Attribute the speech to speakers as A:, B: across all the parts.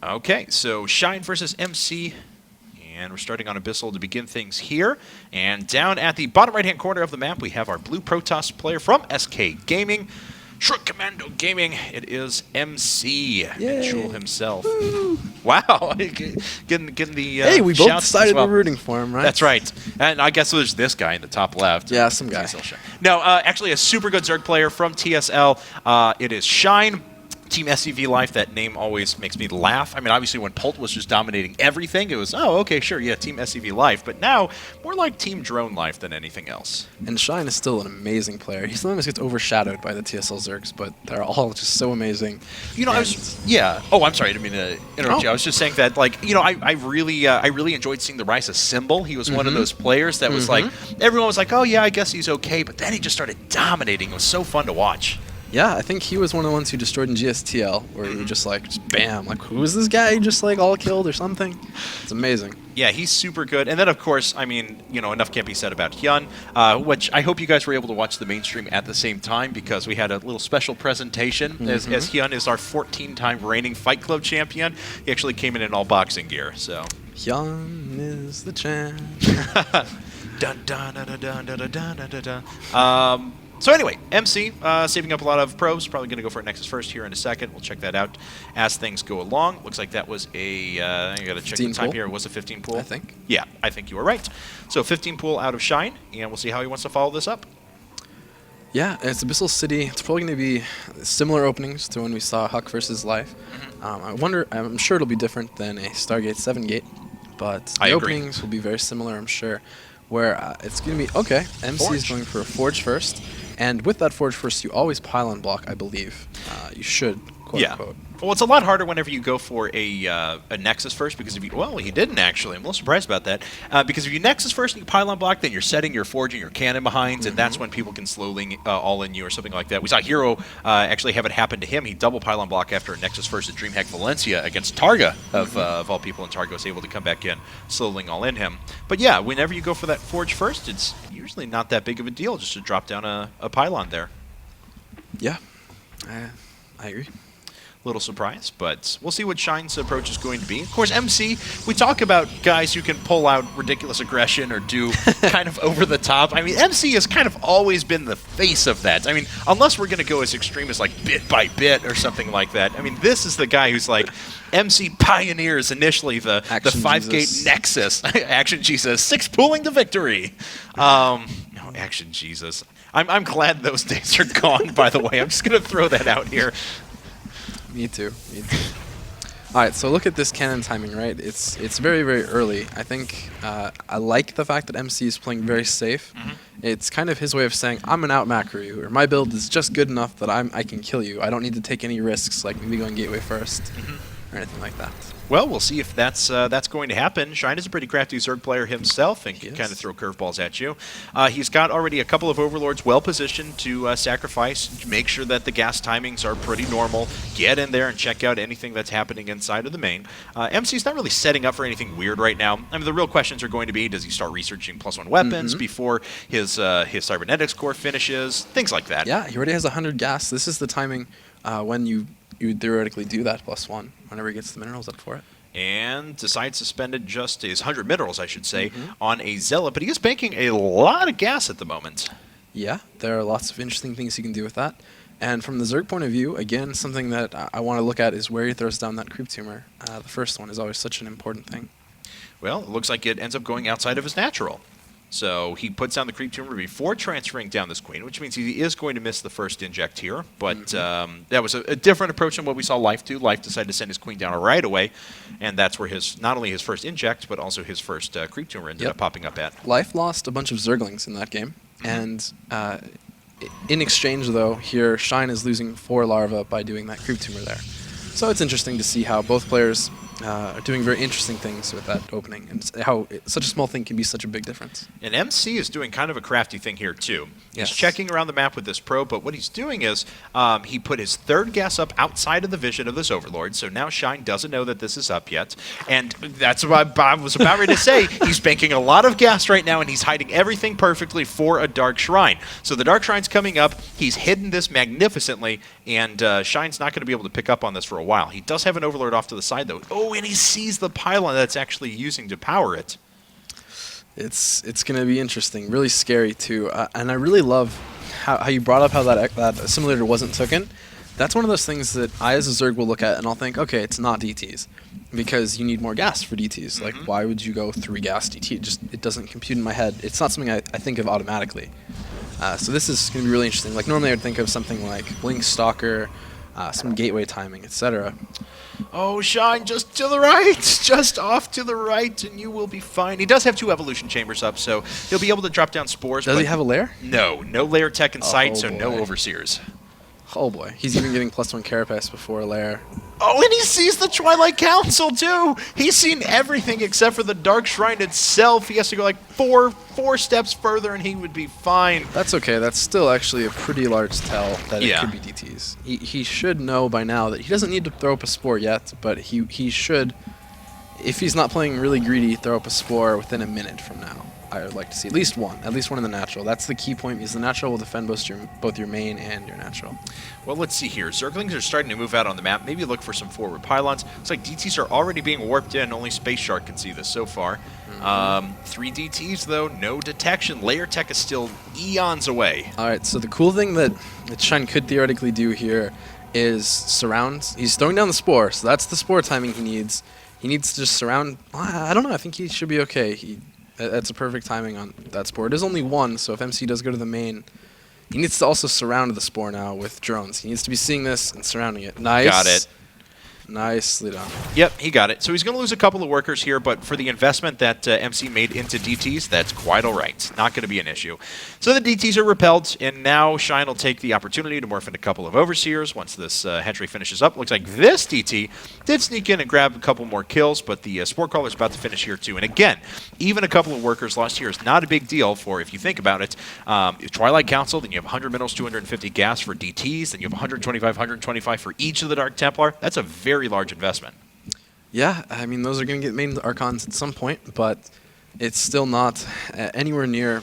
A: Okay, so Shine versus MC. And we're starting on Abyssal to begin things here. And down at the bottom right-hand corner of the map, we have our blue Protoss player from SK Gaming. Short Commando Gaming. It is MC Mitchell himself.
B: Woo.
A: Wow. getting the
B: hey, we both
A: shouts
B: decided
A: as well.
B: we're rooting for him, right?
A: That's right. And I guess there's this guy in the top left.
B: Yeah, some guy.
A: TSL Shine. No, actually a super good Zerg player from TSL. It is Shine. Team SCV Life, that name always makes me laugh. I mean, obviously when Pult was just dominating everything, it was, oh, okay, sure, yeah, Team SCV Life. But now, more like Team Drone Life than anything else.
B: And Shine is still an amazing player. He sometimes gets overshadowed by the TSL Zergs, but they're all just so amazing.
A: You know, yeah. Oh, I'm sorry, I didn't mean to interrupt you. I was just saying that, like, you know, I really enjoyed seeing the rise of Symbol. He was one of those players that was like, everyone was like, oh, yeah, I guess he's okay. But then he just started dominating. It was so fun to watch.
B: Yeah, I think he was one of the ones who destroyed in GSTL, where you just bam, like, who is this guy just, like, all killed or something? It's amazing.
A: Yeah, he's super good. And then, of course, I mean, you know, enough can't be said about Hyun, which I hope you guys were able to watch the mainstream at the same time because we had a little special presentation as Hyun is our 14-time reigning Fight Club champion. He actually came in all boxing gear, so.
B: Hyun is the champ.
A: Dun, dun, dun, dun, dun, dun, dun, dun, dun, dun. So anyway, MC saving up a lot of probes. Probably going to go for a Nexus first here in a second. We'll check that out as things go along. Looks like that was a, I got to check the time here. Was a 15 pool?
B: I think.
A: Yeah, I think you were right. So 15 pool out of Shine, and we'll see how he wants to follow this up.
B: Yeah, it's Abyssal City. It's probably going to be similar openings to when we saw Huck versus Life. I'm sure it'll be different than a Stargate 7 gate, but the openings will be very similar, I'm sure. Where it's going to be, okay, MC is going for a Forge first. And with that Forge first, you always pylon block, I believe. You should, quote unquote.
A: Well, it's a lot harder whenever you go for a Nexus first because if you, well, he didn't actually. I'm a little surprised about that. Because if you Nexus first and you pylon block, then you're setting your Forge and your cannon behinds, and that's when people can slowly all in you or something like that. We saw Hero actually have it happen to him. He double pylon block after a Nexus first at DreamHack Valencia against Targa of all people, and Targa was able to come back in, slowly all in him. But yeah, whenever you go for that Forge first, it's usually not that big of a deal just to drop down a pylon there.
B: Yeah, I agree.
A: Little surprise, but we'll see what Shine's approach is going to be. Of course, MC, we talk about guys who can pull out ridiculous aggression or do kind of over the top. I mean, MC has kind of always been the face of that. I mean, unless we're going to go as extreme as like bit by bit or something like that. I mean, this is the guy who's like MC pioneers initially the 5-gate Nexus. Action Jesus, 6 pooling to victory. No, Action Jesus. I'm glad those days are gone, by the way. I'm just going to throw that out here.
B: Me too. All right, so look at this cannon timing, right? It's very, very early. I think I like the fact that MC is playing very safe. It's kind of his way of saying, I'm an out-macro you, or my build is just good enough that I can kill you. I don't need to take any risks, like maybe going gateway first, or anything like that.
A: Well, we'll see if that's going to happen. Shine is a pretty crafty Zerg player himself and can kind of throw curveballs at you. He's got already a couple of Overlords well positioned to sacrifice, make sure that the gas timings are pretty normal, get in there and check out anything that's happening inside of the main. MC's not really setting up for anything weird right now. I mean, the real questions are going to be, does he start researching +1 weapons before his cybernetics core finishes, things like that.
B: Yeah, he already has 100 gas. This is the timing when you theoretically do that +1 whenever he gets the minerals up for it.
A: And decides to spend it just his 100 minerals, I should say, on a Zealot. But he is banking a lot of gas at the moment.
B: Yeah, there are lots of interesting things you can do with that. And from the Zerg point of view, again, something that I want to look at is where he throws down that creep tumor. The first one is always such an important thing.
A: Well, it looks like it ends up going outside of his natural. So he puts down the creep tumor before transferring down this queen, which means he is going to miss the first inject here. But that was a different approach than what we saw Life do. Life decided to send his queen down right away, and that's where his not only his first inject, but also his first creep tumor ended up popping up at.
B: Life lost a bunch of Zerglings in that game, and in exchange, though, here Shine is losing 4 larvae by doing that creep tumor there. So it's interesting to see how both players are doing very interesting things with that opening, and how such a small thing can be such a big difference.
A: And MC is doing kind of a crafty thing here, too. He's
B: Yes.
A: checking around the map with this probe, but what he's doing is he put his third gas up outside of the vision of this Overlord, so now Shine doesn't know that this is up yet. And that's what I was about ready to say. He's banking a lot of gas right now, and he's hiding everything perfectly for a Dark Shrine. So the Dark Shrine's coming up. He's hidden this magnificently, and Shine's not going to be able to pick up on this for a while. He does have an Overlord off to the side, though. Oh, and he sees the pylon that's actually using to power it.
B: It's going to be interesting, really scary too, and I really love how you brought up how that simulator wasn't taken. That's one of those things that I, as a Zerg, will look at and I'll think, okay, it's not DTs, because you need more gas for DTs. Like, why would you go 3 gas DT? It doesn't compute in my head. It's not something I think of automatically. So this is going to be really interesting. Like, normally I would think of something like Blink Stalker, some gateway timing, etc.
A: Oh, Shine, just to the right, just off to the right, and you will be fine. He does have 2 evolution chambers up, so he'll be able to drop down spores.
B: Does
A: but
B: he have a lair?
A: No layer tech in sight,
B: Oh,
A: so no
B: boy.
A: overseers.
B: Oh boy, he's even getting +1 carapace before a lair.
A: Oh, and he sees the Twilight Council, too! He's seen everything except for the Dark Shrine itself. He has to go like four steps further, and he would be fine.
B: That's okay. That's still actually a pretty large tell that
A: Yeah.
B: it could be DTs. He should know by now that he doesn't need to throw up a spore yet, but he should, if he's not playing really greedy, throw up a spore within a minute from now. I would like to see at least one in the natural. That's the key point, because the natural will defend both your main and your natural.
A: Well, let's see here. Zerglings are starting to move out on the map. Maybe look for some forward pylons. Looks like DTs are already being warped in. Only Space Shark can see this so far. 3 DTs, though. No detection. Layer tech is still eons away.
B: All right, so the cool thing that Shine could theoretically do here is surround. He's throwing down the spore, so that's the spore timing he needs. He needs to just surround. I don't know. I think he should be okay. That's a perfect timing on that spore. It is only 1, so if MC does go to the main, he needs to also surround the spore now with drones. He needs to be seeing this and surrounding it. Nice.
A: Got it.
B: Nicely done.
A: Yep, he got it. So he's going to lose a couple of workers here, but for the investment that MC made into DTs, that's quite all right. Not going to be an issue. So the DTs are repelled, and now Shine will take the opportunity to morph in a couple of Overseers once this hatchery finishes up. Looks like this DT did sneak in and grab a couple more kills, but the Spore Crawler's about to finish here too. And again, even a couple of workers lost here is not a big deal for, if you think about it, Twilight Council, then you have 100 minerals, 250 gas for DTs, then you have 125 for each of the Dark Templar. That's a very large investment.
B: Yeah, I mean, those are going to get made into Archons at some point, but it's still not anywhere near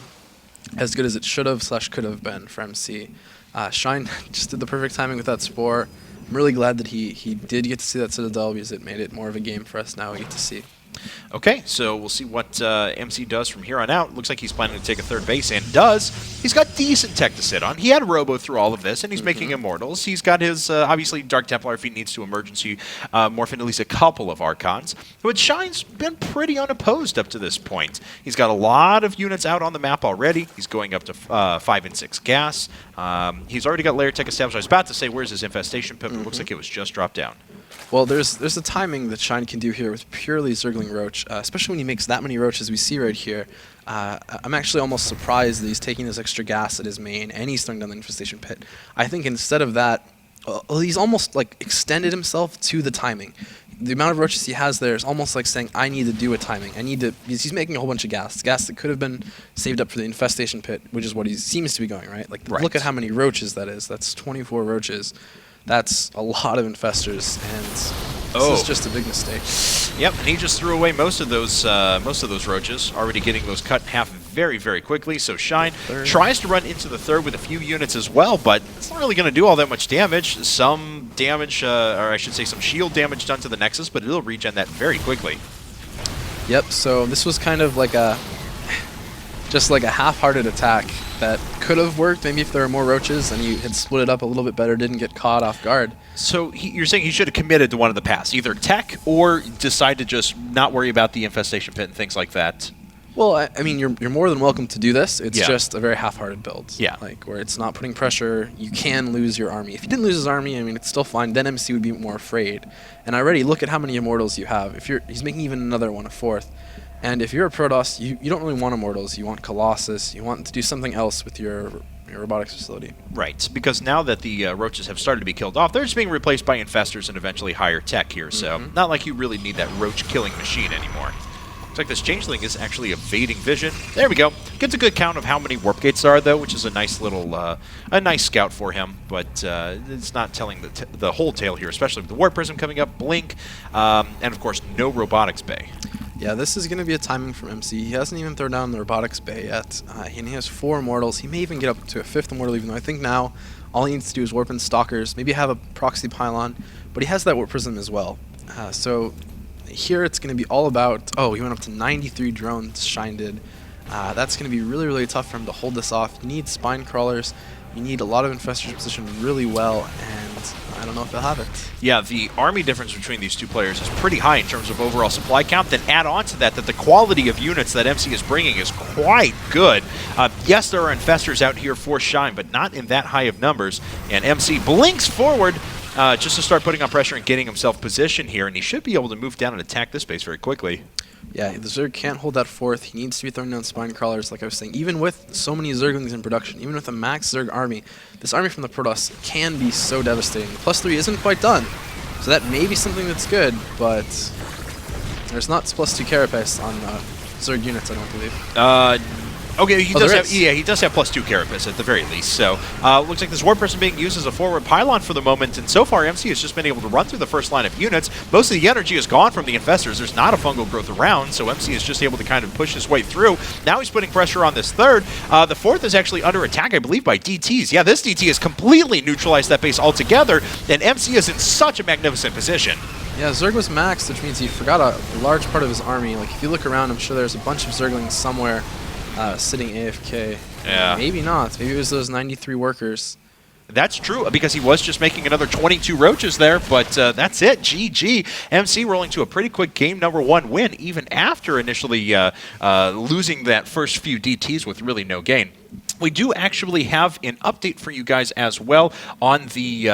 B: as good as it should have / could have been for MC. Shine just did the perfect timing with that Spore. I'm really glad that he did get to see that Citadel, because it made it more of a game for us now we get to see.
A: Okay, so we'll see what MC does from here on out. Looks like he's planning to take a third base, and does. He's got decent tech to sit on. He had Robo through all of this, and he's making Immortals. He's got his, obviously, Dark Templar if he needs to emergency morph in at least a couple of Archons. But Shine's been pretty unopposed up to this point. He's got a lot of units out on the map already. He's going up to 5 and 6 gas. He's already got Layer Tech established. I was about to say, where's his Infestation Pip? It looks like it was just dropped down.
B: Well, there's a timing that Shine can do here with purely Zergling Roach, especially when he makes that many roaches we see right here. I'm actually almost surprised that he's taking this extra gas at his main, and he's throwing down the Infestation Pit. I think instead of that, he's almost like extended himself to the timing. The amount of roaches he has there is almost like saying, I need to do a timing. Because he's making a whole bunch of gas that could have been saved up for the Infestation Pit, which is what he seems to be going, right? Like,
A: Right.
B: Look at how many roaches that is. That's 24 roaches. That's a lot of infestors, and this is just a big mistake.
A: Yep, and he just threw away most of those roaches, already getting those cut in half very, very quickly. So Shine tries to run into the third with a few units as well, but it's not really going to do all that much damage. Some damage, or I should say some shield damage done to the Nexus, but it'll regen that very quickly.
B: Yep, so this was kind of like just like a half-hearted attack that could have worked maybe if there were more roaches and you had split it up a little bit better, didn't get caught off guard.
A: So you're saying he should have committed to one of the paths, either tech or decide to just not worry about the Infestation Pit and things like that.
B: Well, I mean, you're more than welcome to do this. It's
A: Yeah.
B: just a very half-hearted build.
A: Yeah.
B: Like, where it's not putting pressure. You can lose your army. If you didn't lose his army, I mean, it's still fine. Then MC would be more afraid. And already, look at how many Immortals you have. He's making even another one, a fourth. And if you're a Protoss, you don't really want Immortals. You want Colossus. You want to do something else with your robotics facility.
A: Right, because now that the roaches have started to be killed off, they're just being replaced by infestors and eventually higher tech here, so not like you really need that roach-killing machine anymore. Looks like this changeling is actually evading vision. There we go. Gets a good count of how many warp gates there are, though, which is a nice little, a nice scout for him. But it's not telling the whole tale here, especially with the warp prism coming up, blink, and of course no robotics bay.
B: Yeah, this is going to be a timing from MC. He hasn't even thrown down the robotics bay yet, and he has 4 immortals. He may even get up to a 5th immortal, even though I think now all he needs to do is warp in stalkers, maybe have a proxy pylon, but he has that warp prism as well. So here it's going to be all about, oh, he went up to 93 drones, Shine did. That's going to be really, really tough for him to hold this off. You need spine crawlers, you need a lot of infestors positioned really well, and I don't know if they'll have it.
A: Yeah, the army difference between these two players is pretty high in terms of overall supply count. Then add on to that the quality of units that MC is bringing is quite good. Yes, there are infestors out here for Shine, but not in that high of numbers. And MC blinks forward just to start putting on pressure and getting himself positioned here, and he should be able to move down and attack this base very quickly.
B: Yeah, the Zerg can't hold that 4th. He needs to be throwing down spine crawlers, like I was saying. Even with so many Zerglings in production, even with a max Zerg army, this army from the Protoss can be so devastating. +3 isn't quite done, so that may be something that's good, but there's not +2 carapace on Zerg units, I don't believe.
A: Okay, he does have he does have +2 carapace at the very least. So looks like this warp person being used as a forward pylon for the moment, and so far MC has just been able to run through the first line of units. Most of the energy is gone from the infestors. There's not a fungal growth around, so MC is just able to kind of push his way through. Now he's putting pressure on this 3rd. The 4th is actually under attack, I believe, by DTs. Yeah, this DT has completely neutralized that base altogether, and MC is in such a magnificent position.
B: Yeah, Zerg was maxed, which means he forgot a large part of his army. Like, if you look around, I'm sure there's a bunch of Zerglings somewhere sitting AFK.
A: Yeah.
B: Maybe not. Maybe it was those 93 workers.
A: That's true, because he was just making another 22 roaches there, but that's it. GG. MC rolling to a pretty quick game number 1 win, even after initially losing that first few DTs with really no gain. We do actually have an update for you guys as well on the